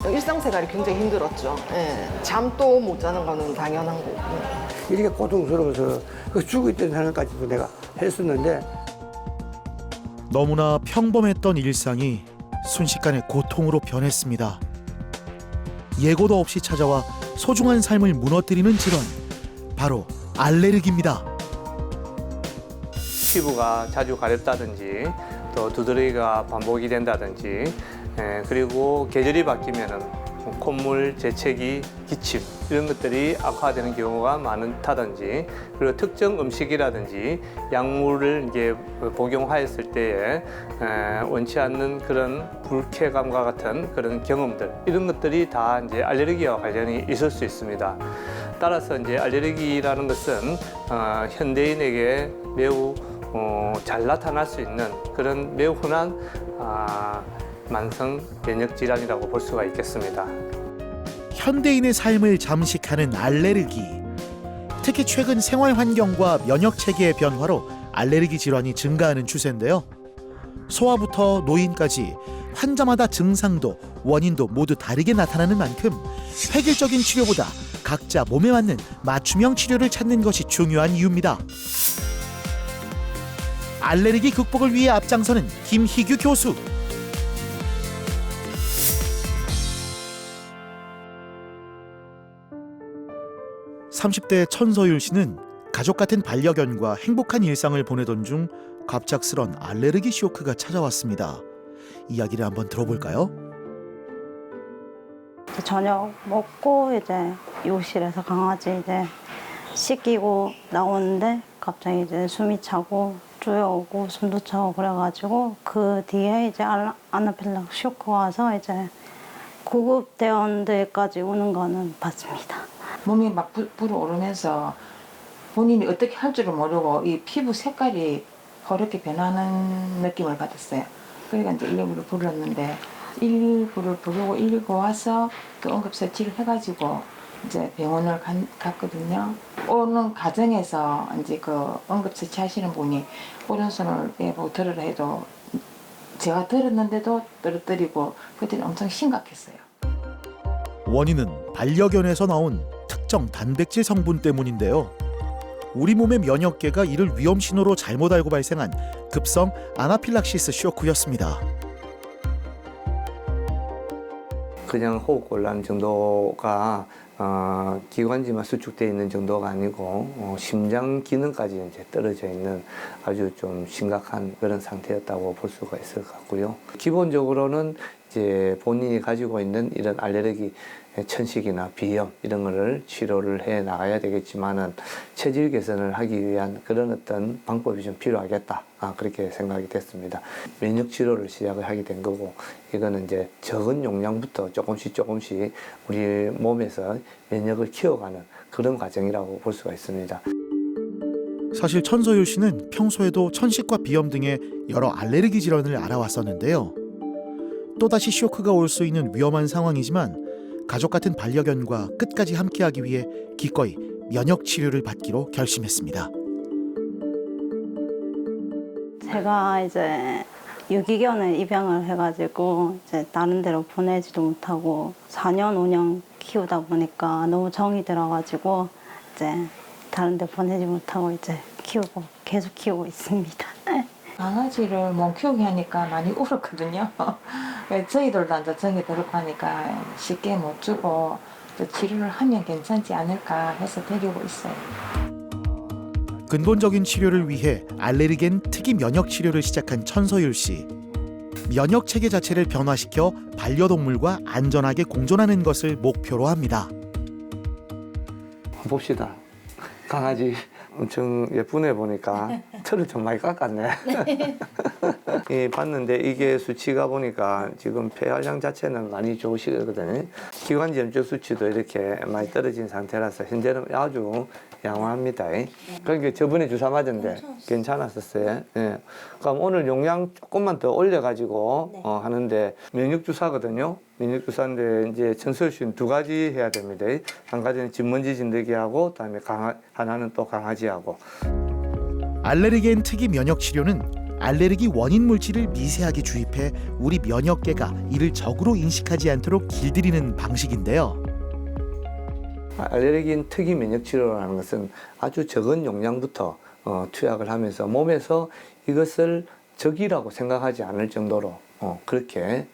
일상생활이 굉장히 힘들었죠. 예. 잠도 못 자는 거는 당연한 거고. 이렇게 고통스러워서 죽을 생각까지도 내가 했었는데 너무나 평범했던 일상이 순식간에 고통으로 변했습니다. 예고도 없이 찾아와 소중한 삶을 무너뜨리는 질환, 바로 알레르기입니다. 피부가 자주 가렵다든지 또 두드러기가 반복이 된다든지 그리고 계절이 바뀌면은 콧물, 재채기, 기침 이런 것들이 악화되는 경우가 많다든지 그리고 특정 음식이라든지 약물을 이제 복용하였을 때에 원치 않는 그런 불쾌감과 같은 그런 경험들 이런 것들이 다 이제 알레르기와 관련이 있을 수 있습니다. 따라서 이제 알레르기라는 것은 현대인에게 매우 잘 나타날 수 있는 그런 매우 흔한 만성 면역 질환이라고 볼 수가 있겠습니다. 현대인의 삶을 잠식하는 알레르기. 특히 최근 생활 환경과 면역 체계의 변화로 알레르기 질환이 증가하는 추세인데요. 소아부터 노인까지 환자마다 증상도 원인도 모두 다르게 나타나는 만큼 획일적인 치료보다 각자 몸에 맞는 맞춤형 치료를 찾는 것이 중요한 이유입니다. 알레르기 극복을 위해 앞장서는 김희규 교수. 30대 천서율 씨는 가족 같은 반려견과 행복한 일상을 보내던 중 갑작스런 알레르기 쇼크가 찾아왔습니다. 이야기를 한번 들어볼까요? 저녁 먹고 이제 욕실에서 강아지 이제 씻기고 나오는데 갑자기 이제 숨이 차고 쪼여오고 숨도 차고 그래가지고 그 뒤에 이제 아나필락시 쇼크가 와서 이제 구급대원들까지 오는 거는 봤습니다. 몸이 막 불어오르면서 본인이 어떻게 할 줄을 모르고 이 피부 색깔이 허옇게 변하는 느낌을 받았어요. 그러니까 이제 119를 불렀는데 119를 부르고 119 와서 또 응급처치를 해가지고 이제 병원을 갔거든요. 오는 과정에서 이제 그 응급처치 하시는 분이 오른손을 빼고 들으라 해도 제가 들었는데도 떨어뜨리고 그때는 엄청 심각했어요. 원인은 반려견에서 나온 특정 단백질 성분 때문인데요. 우리 몸의 면역계가 이를 위험 신호로 잘못 알고 발생한 급성 아나필락시스 쇼크였습니다. 그냥 호흡곤란 정도가 기관지만 수축되어 있는 정도가 아니고 심장 기능까지 이제 떨어져 있는 아주 좀 심각한 그런 상태였다고 볼 수가 있을 것 같고요. 기본적으로는 이제 본인이 가지고 있는 이런 알레르기 천식이나 비염 이런 거를 치료를 해 나가야 되겠지만은 체질 개선을 하기 위한 그런 어떤 방법이 좀 필요하겠다. 그렇게 생각이 됐습니다. 면역 치료를 시작을 하게 된 거고 이거는 이제 적은 용량부터 조금씩 우리 몸에서 면역을 키워가는 그런 과정이라고 볼 수가 있습니다. 사실 천서율 씨는 평소에도 천식과 비염 등의 여러 알레르기 질환을 알아왔었는데요. 또다시 쇼크가 올 수 있는 위험한 상황이지만 가족 같은 반려견과 끝까지 함께하기 위해 기꺼이 면역 치료를 받기로 결심했습니다. 제가 이제 유기견을 입양을 해가지고 이제 다른 데로 보내지도 못하고 4년 5년 키우다 보니까 너무 정이 들어가지고 이제 다른 데 보내지 못하고 이제 계속 키우고 있습니다. 강아지를 못 키우게 하니까 많이 울었거든요. 저희들도 이제 정이 들고 하니까 쉽게 못 주고 치료를 하면 괜찮지 않을까 해서 데리고 있어요. 근본적인 치료를 위해 알레르겐 특이 면역 치료를 시작한 천서율 씨. 면역 체계 자체를 변화시켜 반려동물과 안전하게 공존하는 것을 목표로 합니다. 봅시다. 강아지 엄청 예쁘네 보니까 털을 좀 많이 깎았네. 봤는데 이게 수치가 보니까 지금 폐활량 자체는 많이 좋으시거든요. 기관지 염증 수치도 이렇게 많이 떨어진 상태라서 현재는 아주 양호합니다. 그러니까 저번에 주사 맞았는데 괜찮았었어요. 예. 그럼 오늘 용량 조금만 더 올려가지고 하는데 면역 주사거든요. 면역 주사인데 이제 천서율 씨는 2가지 해야 됩니다. 한 가지는 진먼지 진드기하고 그다음에 하나는 또 강아지하고. 알레르겐 특이 면역 치료는 알레르기 원인 물질을 미세하게 주입해 우리 면역계가 이를 적으로 인식하지 않도록 길들이는 방식인데요. 알레르기인 특이 면역 치료라는 것은 아주 적은 용량부터 투약을 하면서 몸에서 이것을 적이라고 생각하지 않을 정도로 그렇게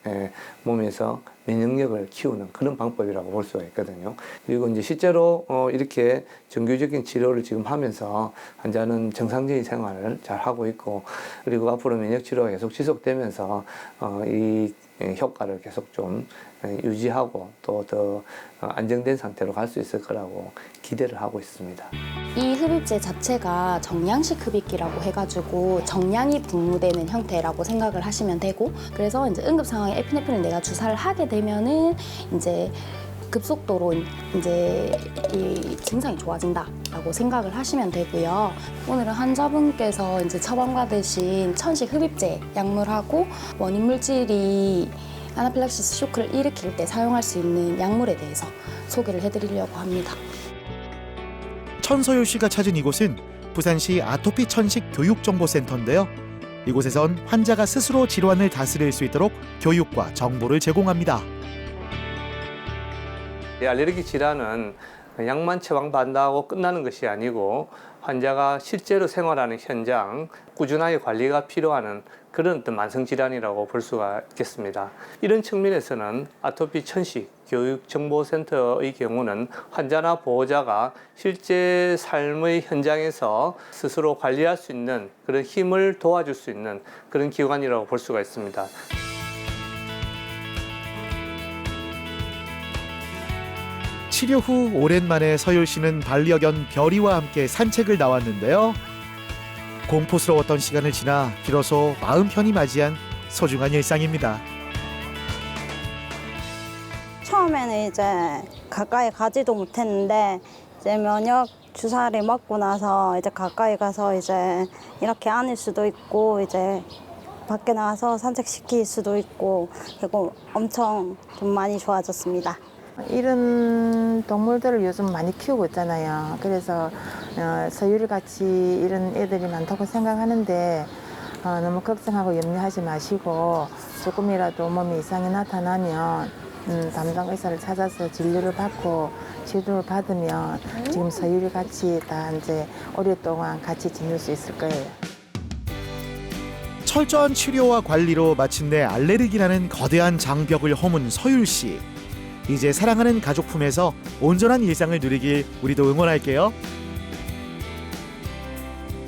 몸에서 면역력을 키우는 그런 방법이라고 볼 수가 있거든요. 그리고 이제 실제로 이렇게 정규적인 치료를 지금 하면서 환자는 정상적인 생활을 잘 하고 있고, 그리고 앞으로 면역 치료가 계속 지속되면서 이 효과를 계속 좀 유지하고 또 더 안정된 상태로 갈 수 있을 거라고 기대를 하고 있습니다. 이 흡입제 자체가 정량식 흡입기라고 해가지고 정량이 분무되는 형태라고 생각을 하시면 되고, 그래서 이제 응급 상황에 에피네프린을 내가 주사를 하게 되면은 이제 급속도로 이제 이 증상이 좋아진다라고 생각을 하시면 되고요. 오늘은 환자분께서 이제 처방받으신 천식 흡입제 약물하고 원인 물질이 아나필락시스 쇼크를 일으킬 때 사용할 수 있는 약물에 대해서 소개를 해드리려고 합니다. 천서율 씨가 찾은 이곳은 부산시 아토피 천식 교육정보센터인데요. 이곳에선 환자가 스스로 질환을 다스릴 수 있도록 교육과 정보를 제공합니다. 이 알레르기 질환은 약만 처방받는다고 끝나는 것이 아니고 환자가 실제로 생활하는 현장, 꾸준하게 관리가 필요한 그런 어떤 만성질환이라고 볼 수가 있겠습니다. 이런 측면에서는 아토피 천식 교육정보센터의 경우는 환자나 보호자가 실제 삶의 현장에서 스스로 관리할 수 있는 그런 힘을 도와줄 수 있는 그런 기관이라고 볼 수가 있습니다. 치료 후 오랜만에 서율 씨는 반려견 별이와 함께 산책을 나왔는데요. 공포스러웠던 시간을 지나 비로소 마음 편히 맞이한 소중한 일상입니다. 처음에는 이제 가까이 가지도 못했는데 이제 면역 주사를 맞고 나서 이제 가까이 가서 이제 이렇게 안을 수도 있고 이제 밖에 나가서 산책시킬 수도 있고, 그리고 엄청 좀 많이 좋아졌습니다. 이런 동물들을 요즘 많이 키우고 있잖아요. 그래서 서유리 같이 이런 애들이 많다고 생각하는데 너무 걱정하고 염려하지 마시고, 조금이라도 몸에 이상이 나타나면 담당 의사를 찾아서 진료를 받고 치료를 받으면 지금 서유리 같이 다 이제 오랫동안 같이 지낼 수 있을 거예요. 철저한 치료와 관리로 마침내 알레르기라는 거대한 장벽을 허문 서율 씨. 이제 사랑하는 가족 품에서 온전한 일상을 누리길 우리도 응원할게요.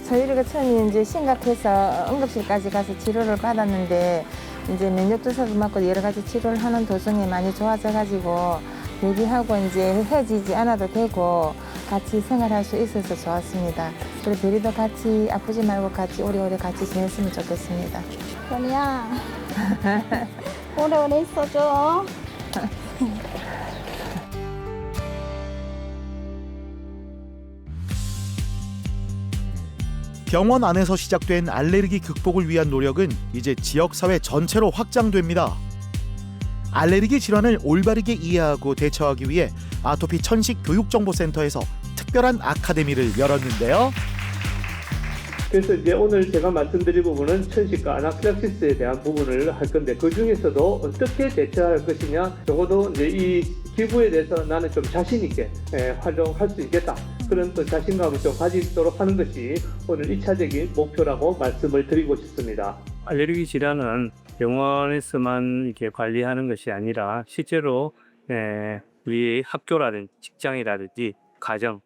서유리가 처음에 이제 심각해서 응급실까지 가서 치료를 받았는데 이제 면역 주사도 맞고 여러 가지 치료를 하는 도중에 많이 좋아져가지고 여기하고 이제 헤어지지 않아도 되고 같이 생활할 수 있어서 좋았습니다. 그리고 별이도 같이 아프지 말고 같이 오래오래 같이 지냈으면 좋겠습니다. 별이야, 오래오래 있어줘. 병원 안에서 시작된 알레르기 극복을 위한 노력은 이제 지역사회 전체로 확장됩니다. 알레르기 질환을 올바르게 이해하고 대처하기 위해 아토피 천식 교육정보센터에서 특별한 아카데미를 열었는데요. 그래서 이제 오늘 제가 말씀드릴 부분은 천식과 아나필락시스에 대한 부분을 할 건데, 그 중에서도 어떻게 대처할 것이냐, 적어도 이제 이 기부에 대해서 나는 좀 자신 있게 활동할 수 있겠다, 그런 또 자신감을 좀 가지도록 하는 것이 오늘 1차적인 목표라고 말씀을 드리고 싶습니다. 알레르기 질환은 병원에서만 이렇게 관리하는 것이 아니라 실제로 우리 학교라든지 직장이라든지 가정,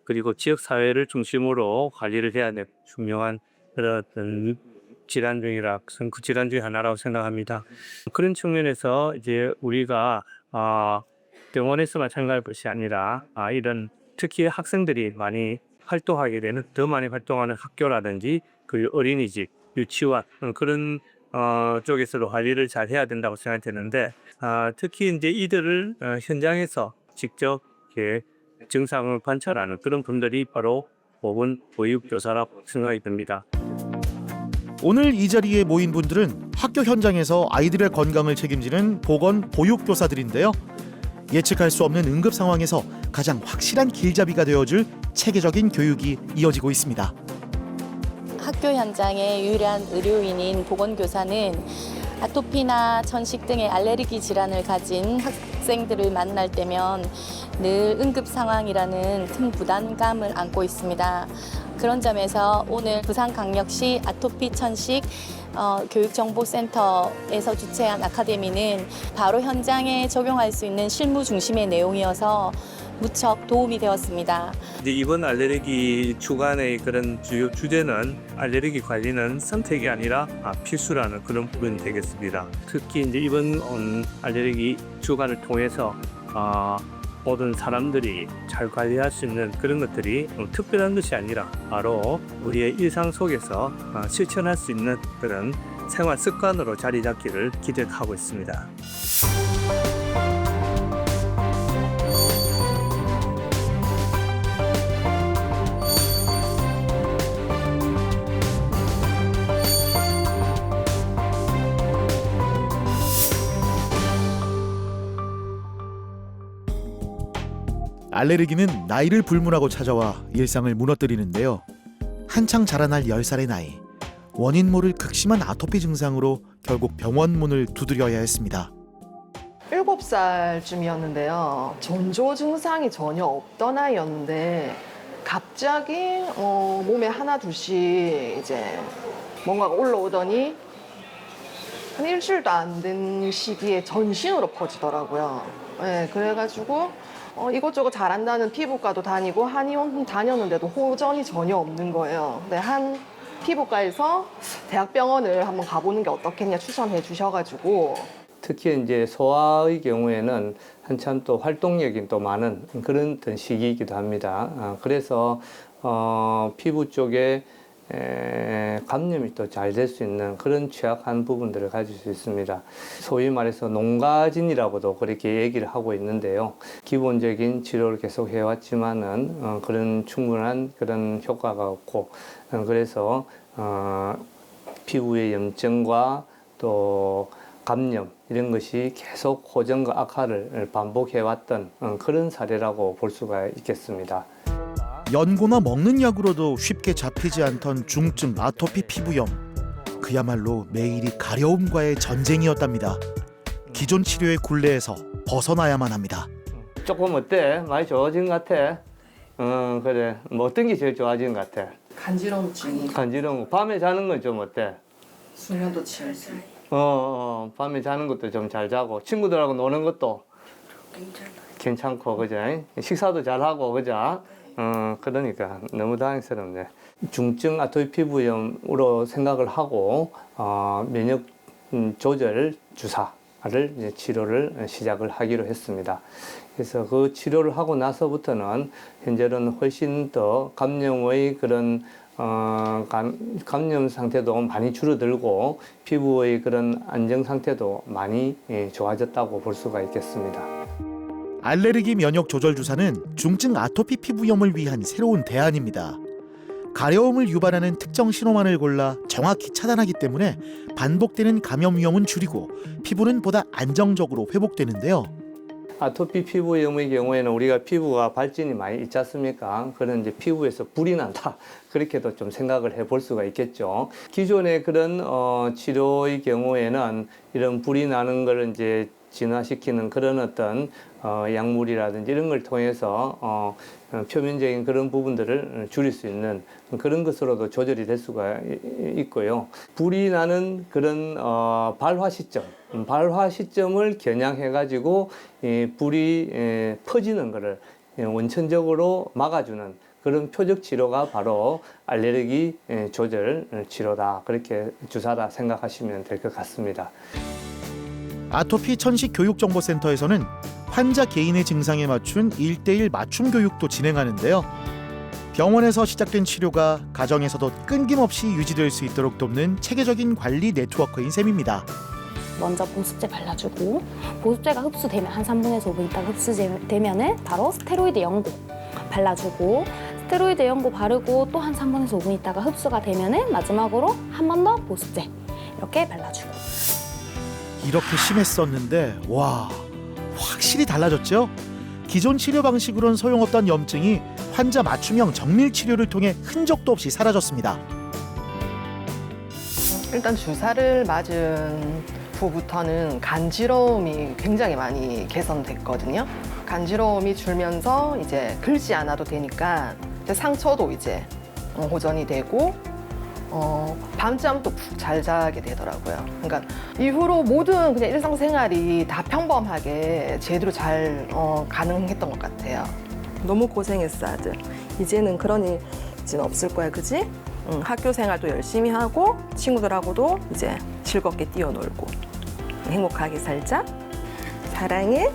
그리고 지역 사회를 중심으로 관리를 해야 되는 중요한 그런 어떤 질환 중이라 그 질환 중에 하나라고 생각합니다. 그런 측면에서 이제 우리가 병원에서만 생각할 것이 아니라 이런 특히 학생들이 많이 활동하게 되는, 더 많이 활동하는 학교라든지 그 어린이집, 유치원 그런 쪽에서도 관리를 잘 해야 된다고 생각이 드는데, 특히 이제 이들을 현장에서 직접 이렇게 증상을 관찰하는 그런 분들이 바로 보건 보육교사라고 생각이 듭니다. 오늘 이 자리에 모인 분들은 학교 현장에서 아이들의 건강을 책임지는 보건 보육교사들인데요. 예측할 수 없는 응급 상황에서 가장 확실한 길잡이가 되어줄 체계적인 교육이 이어지고 있습니다. 학교 현장의 유일한 의료인인 보건교사는 아토피나 천식 등의 알레르기 질환을 가진 학생들을 만날 때면 늘 응급 상황이라는 큰 부담감을 안고 있습니다. 그런 점에서 오늘 부산광역시 아토피 천식 교육정보센터에서 주최한 아카데미는 바로 현장에 적용할 수 있는 실무 중심의 내용이어서 무척 도움이 되었습니다. 이제 이번 알레르기 주간의 그런 주요 주제는 알레르기 관리는 선택이 아니라 필수라는 그런 부분이 되겠습니다. 특히 이제 이번 알레르기 주간을 통해서 모든 사람들이 잘 관리할 수 있는 그런 것들이 특별한 것이 아니라 바로 우리의 일상 속에서 실천할 수 있는 그런 생활 습관으로 자리 잡기를 기대하고 있습니다. 알레르기는 나이를 불문하고 찾아와 일상을 무너뜨리는데요. 한창 자라날 10살의 나이, 원인 모를 극심한 아토피 증상으로 결국 병원 문을 두드려야 했습니다. 7살쯤이었는데요. 전조 증상이 전혀 없던 아이였는데 갑자기 몸에 하나 둘씩 이제 뭔가가 올라오더니 한 일주일도 안 된 시기에 전신으로 퍼지더라고요. 네, 그래가지고 이것저것 잘한다는 피부과도 다니고 한의원 다녔는데도 호전이 전혀 없는 거예요. 근데 한 피부과에서 대학병원을 한번 가보는 게 어떻겠냐 추천해 주셔가지고 특히 이제 소아의 경우에는 한참 또 활동력이 또 많은 그런 어떤 시기이기도 합니다. 그래서 피부 쪽에 감염이 또 잘 될 수 있는 그런 취약한 부분들을 가질 수 있습니다. 소위 말해서 농가진이라고도 그렇게 얘기를 하고 있는데요. 기본적인 치료를 계속 해왔지만은 그런 충분한 그런 효과가 없고 그래서 피부의 염증과 또 감염 이런 것이 계속 호전과 악화를 반복해왔던 그런 사례라고 볼 수가 있겠습니다. 연고나 먹는 약으로도 쉽게 잡히지 않던 중증 아토피 피부염. 그야말로 매일이 가려움과의 전쟁이었답니다. 기존 치료의 굴레에서 벗어나야만 합니다. 조금 어때? 많이 좋아진 것 같아? 그래. 뭐 어떤 게 제일 좋아진 것 같아? 간지럼증이 간지러운 거. 밤에 자는 건 좀 어때? 수면도 취했어요. 밤에 자는 것도 좀 잘 자고 친구들하고 노는 것도 괜찮고 그죠? 식사도 잘하고 그죠? 그러니까 너무 다행스럽네. 중증 아토피 피부염으로 생각을 하고 면역 조절 주사를 이제 치료를 시작을 하기로 했습니다. 그래서 그 치료를 하고 나서부터는 현재는 훨씬 더 감염의 그런 감염 상태도 많이 줄어들고 피부의 그런 안정 상태도 많이 좋아졌다고 볼 수가 있겠습니다. 알레르기 면역 조절 주사는 중증 아토피 피부염을 위한 새로운 대안입니다. 가려움을 유발하는 특정 신호만을 골라 정확히 차단하기 때문에 반복되는 감염 위험은 줄이고 피부는 보다 안정적으로 회복되는데요. 아토피 피부염의 경우에는 우리가 피부가 발진이 많이 있지 않습니까? 그런 이제 피부에서 불이 난다. 그렇게도 좀 생각을 해볼 수가 있겠죠. 기존의 그런 치료의 경우에는 이런 불이 나는 걸 이제 진화시키는 그런 어떤 약물이라든지 이런 걸 통해서 표면적인 그런 부분들을 줄일 수 있는 그런 것으로도 조절이 될 수가 있고요. 불이 나는 그런 발화 시점을 겨냥해 가지고 불이 퍼지는 것을 원천적으로 막아주는 그런 표적 치료가 바로 알레르기 조절 치료다. 그렇게 주사다 생각하시면 될 것 같습니다. 아토피 천식 교육정보센터에서는 환자 개인의 증상에 맞춘 1:1 맞춤 교육도 진행하는데요. 병원에서 시작된 치료가 가정에서도 끊김없이 유지될 수 있도록 돕는 체계적인 관리 네트워크인 셈입니다. 먼저 보습제 발라주고 보습제가 흡수되면 한 3분에서 5분 있다가 흡수되면은 바로 스테로이드 연고 발라주고 스테로이드 연고 바르고 또 한 3분에서 5분 있다가 흡수가 되면은 마지막으로 한 번 더 보습제 이렇게 발라주고. 이렇게 심했었는데 와, 확실히 달라졌죠? 기존 치료 방식으론 소용없던 염증이 환자 맞춤형 정밀 치료를 통해 흔적도 없이 사라졌습니다. 일단 주사를 맞은 후부터는 간지러움이 굉장히 많이 개선됐거든요. 간지러움이 줄면서 이제 긁지 않아도 되니까 이제 상처도 이제 호전이 되고 밤잠도 푹 잘 자게 되더라고요. 그러니까 이후로 모든 그냥 일상생활이 다 평범하게 제대로 잘 가능했던 것 같아요. 너무 고생했어, 아들. 이제는 그런 일은 없을 거야, 그지? 학교 생활도 열심히 하고 친구들하고도 이제 즐겁게 뛰어놀고 행복하게 살자. 사랑해.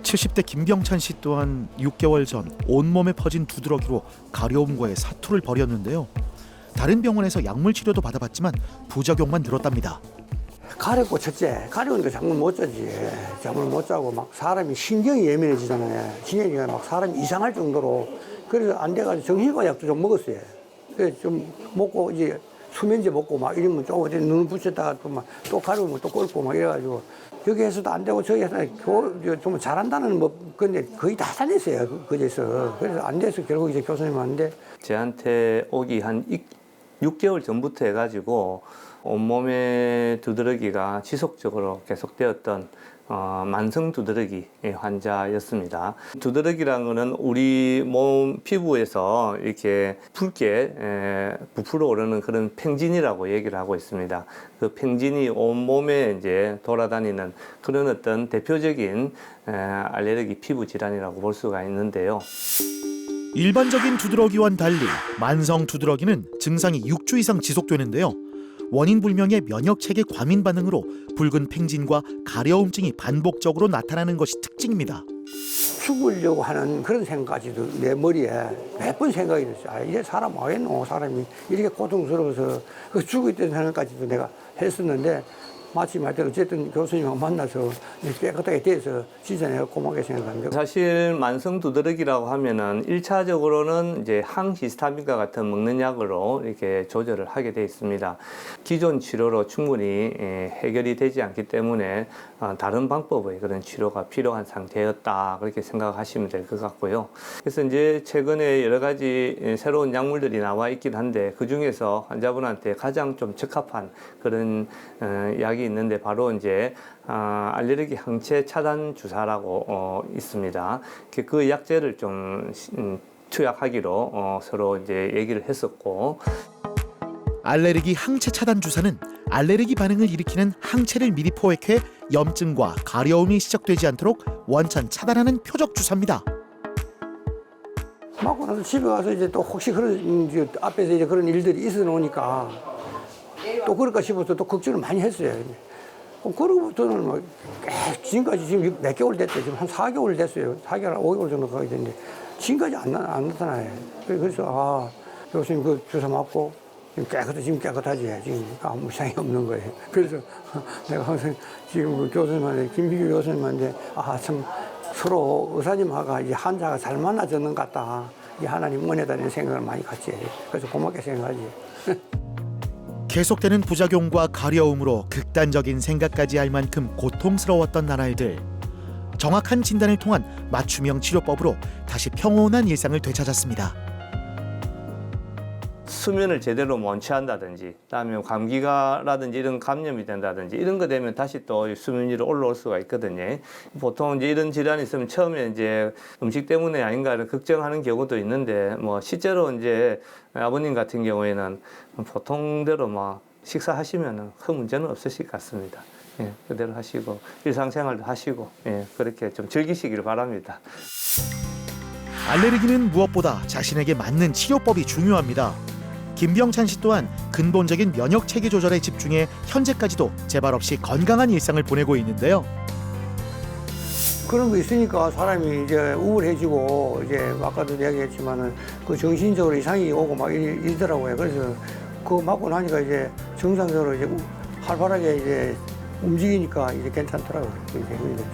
70대 김병찬 씨 또한 6개월 전 온몸에 퍼진 두드러기로 가려움과의 사투를 벌였는데요. 다른 병원에서 약물 치료도 받아봤지만 부작용만 늘었답니다. 가렵고 첫째, 가려우니까 잠을 못 자지. 잠을 못 자고 막 사람이 신경이 예민해지잖아요. 신경이 막 사람이 이상할 정도로. 그래서 안 돼가지고 정신과 약도 좀 먹었어요. 그래서 좀 먹고 이제 수면제 먹고 막 이러면 조금 눈을 붙였다가 또 막 또 가려우면 또 꼴고 막 이래가지고 여기에서도 안 되고 저기에서 좀 잘한다는 뭐 근데 거의 다 살렸어요. 그제서. 그래서 안 돼서 결국 이제 교수님 왔는데 저한테 오기 한 6개월 전부터 해가지고 온몸의 두드러기가 지속적으로 계속되었던 만성 두드러기 환자였습니다. 두드러기라는 것은 우리 몸 피부에서 이렇게 붉게 부풀어 오르는 그런 팽진이라고 얘기를 하고 있습니다. 그 팽진이 온몸에 이제 돌아다니는 그런 어떤 대표적인 알레르기 피부 질환이라고 볼 수가 있는데요. 일반적인 두드러기와는 달리 만성 두드러기는 증상이 6주 이상 지속되는데요. 원인 불명의 면역체계 과민 반응으로 붉은 팽진과 가려움증이 반복적으로 나타나는 것이 특징입니다. 죽으려고 하는 그런 생각까지도 내 머리에 몇 번 생각이 들었어요. 아, 이제 사람 와겠노 사람이 이렇게 고통스러워서 그 죽고 있다는 생각까지도 내가 했었는데 마침 하여튼 어쨌든 교수님하고 만나서 깨끗하게 돼서 진짜 내가 고맙게 생각합니다. 사실 만성 두드러기라고 하면은 1차적으로는 이제 항히스타민과 같은 먹는 약으로 이렇게 조절을 하게 돼 있습니다. 기존 치료로 충분히 해결이 되지 않기 때문에 다른 방법의 그런 치료가 필요한 상태였다 그렇게 생각하시면 될 것 같고요. 그래서 이제 최근에 여러 가지 새로운 약물들이 나와 있긴 한데 그 중에서 환자분한테 가장 좀 적합한 그런 약이 있는데 바로 이제 알레르기 항체 차단 주사라고 있습니다. 그 약제를 좀 투약하기로 서로 이제 얘기를 했었고. 알레르기 항체 차단 주사는 알레르기 반응을 일으키는 항체를 미리 포획해 염증과 가려움이 시작되지 않도록 원천 차단하는 표적 주사입니다. 맞고 나서 집에 가서 이제 또 혹시 그런 이제 앞에서 이제 그런 일들이 있어 놓으니까 또 그럴까 싶어서 또 걱정을 많이 했어요. 그러고부터는 막 지금까지 지금 몇 개월 됐대. 지금 한 4개월 됐어요. 4개월, 5개월 정도 가게 됐는데 지금까지 안 나타나요. 그래서 교수님 그 주사 맞고 지금 깨끗하지. 지금 아무 이상이 없는 거예요. 그래서 내가 항상 지금 그 교수님한테 김비규 교수님한테 참 서로 의사님하고 이제 환자가 잘 만나졌는 것 같다. 이 하나님 은혜다는 생각을 많이 갖지. 그래서 고맙게 생각하지. 계속되는 부작용과 가려움으로 극단적인 생각까지 할 만큼 고통스러웠던 나날들. 정확한 진단을 통한 맞춤형 치료법으로 다시 평온한 일상을 되찾았습니다. 수면을 제대로 못 취한다든지 그다음에 감기가라든지 이런 감염이 된다든지 이런 거 되면 다시 또 수면 위로 올라올 수가 있거든요. 보통 이제 이런 질환이 있으면 처음에 이제 음식 때문에 아닌가를 걱정하는 경우도 있는데 뭐 실제로 이제 아버님 같은 경우에는 보통대로 뭐 식사하시면은 큰 문제는 없으실 것 같습니다. 예, 그대로 하시고 일상생활도 하시고 그렇게 좀 즐기시기를 바랍니다. 알레르기는 무엇보다 자신에게 맞는 치료법이 중요합니다. 김병찬 씨 또한 근본적인 면역 체계 조절에 집중해 현재까지도 재발 없이 건강한 일상을 보내고 있는데요. 그런 거 있으니까 사람이 이제 우울해지고 이제 아까도 이야기했지만은 그 정신적으로 이상이 오고 막 이러더라고요. 그래서 그거 맞고 나니까 이제 정상적으로 이제 활발하게 이제 움직이니까 이제 괜찮더라고요. 이제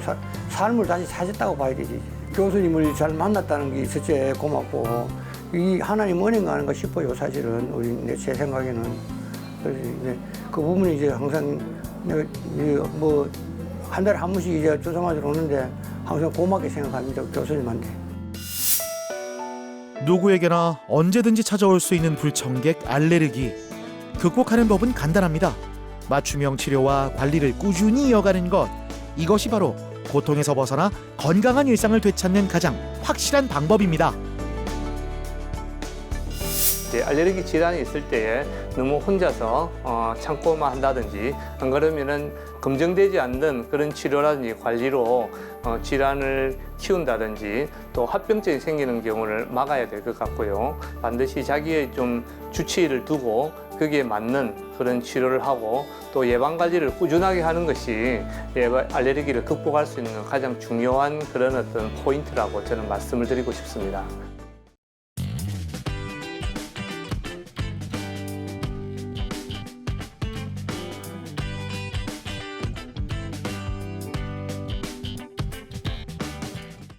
삶을 다시 찾았다고 봐야 되지. 교수님을 잘 만났다는 게 첫째 고맙고 이 하나님 은혜인가 하는가 싶어요. 사실은 제 생각에는. 그래서 이제 그 부분이 이제 항상 내가 뭐 한 달에 한 번씩 이제 주사 맞으러 오는데 항상 고맙게 생각합니다. 교수님한테. 누구에게나 언제든지 찾아올 수 있는 불청객 알레르기. 극복하는 법은 간단합니다. 맞춤형 치료와 관리를 꾸준히 이어가는 것. 이것이 바로 고통에서 벗어나 건강한 일상을 되찾는 가장 확실한 방법입니다. 이제 알레르기 질환이 있을 때에 너무 혼자서 참고만 한다든지 안 그러면은 검증되지 않는 그런 치료라든지 관리로 질환을 키운다든지 또 합병증이 생기는 경우를 막아야 될 것 같고요. 반드시 자기의 좀 주치의를 두고 거기에 맞는 그런 치료를 하고 또 예방관리를 꾸준하게 하는 것이 알레르기를 극복할 수 있는 가장 중요한 그런 어떤 포인트라고 저는 말씀을 드리고 싶습니다.